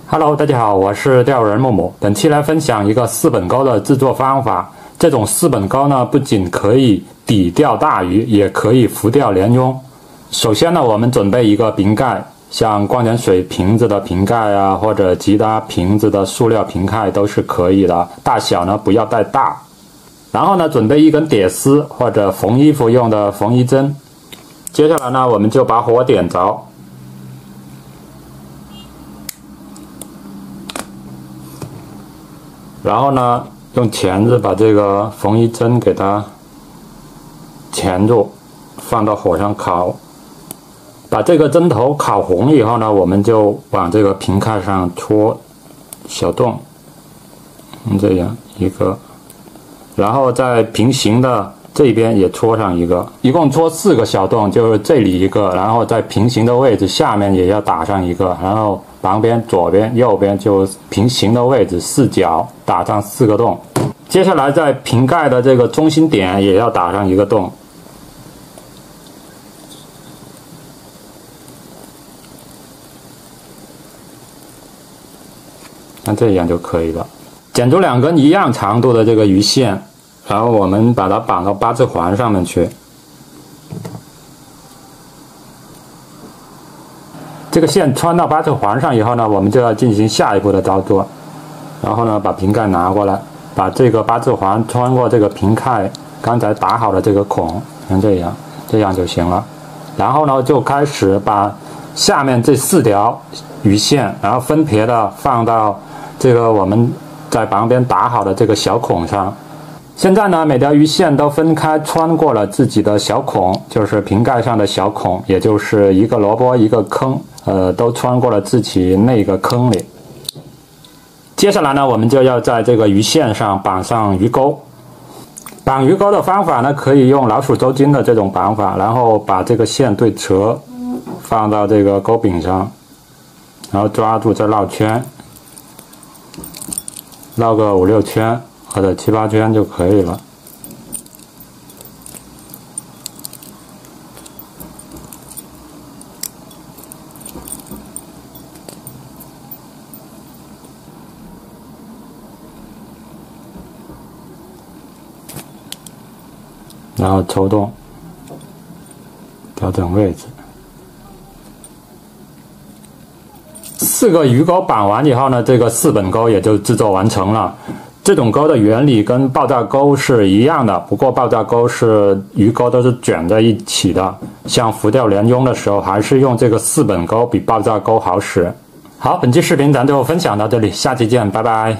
Hello， 大家好，我是钓人木木。本期来分享一个四本钩的制作方法。这种四本钩呢，不仅可以抵钓大鱼，也可以浮钓鲢鳙。首先呢，我们准备一个瓶盖，像矿泉水瓶子的瓶盖啊，或者其他瓶子的塑料瓶盖都是可以的，大小呢不要太大。然后呢，准备一根铁丝或者缝衣服用的缝衣针。接下来呢，我们就把火点着。然后呢，用钳子把这个缝衣针给它钳住，放到火上烤。把这个针头烤红以后呢，我们就往这个瓶盖上戳小洞，这样一个，然后在平行的这边也戳上一个，一共戳4个小洞，就是这里一个，然后在平行的位置下面也要打上一个，然后旁边、左边、右边就平行的位置4角打上4个洞。接下来在瓶盖的这个中心点也要打上一个洞。那这样就可以了。剪出2根一样长度的这个鱼线，然后我们把它绑到8字环上面去。这个线穿到8字环上以后呢，我们就要进行下一步的操作。然后呢，把瓶盖拿过来，把这个8字环穿过这个瓶盖刚才打好的这个孔，像这样就行了。然后呢，就开始把下面这4条鱼线，然后分别的放到这个我们在旁边打好的这个小孔上。现在呢，每条鱼线都分开穿过了自己的小孔，就是瓶盖上的小孔，也就是一个萝卜一个坑，都穿过了自己那个坑里。接下来呢，我们就要在这个鱼线上绑上鱼钩。绑鱼钩的方法呢，可以用老鼠周筋的这种绑法，然后把这个线对折，放到这个钩柄上，然后抓住再绕圈，绕个5、6圈或者7、8圈就可以了。然后抽动，调整位置。4个鱼钩绑完以后呢，这个4本钩也就制作完成了。这种钩的原理跟爆炸钩是一样的，不过爆炸钩是鱼钩都是卷在一起的，像浮钓鲢鳙的时候，还是用这个4本钩比爆炸钩好使。好，本期视频咱就分享到这里，下期见，拜拜。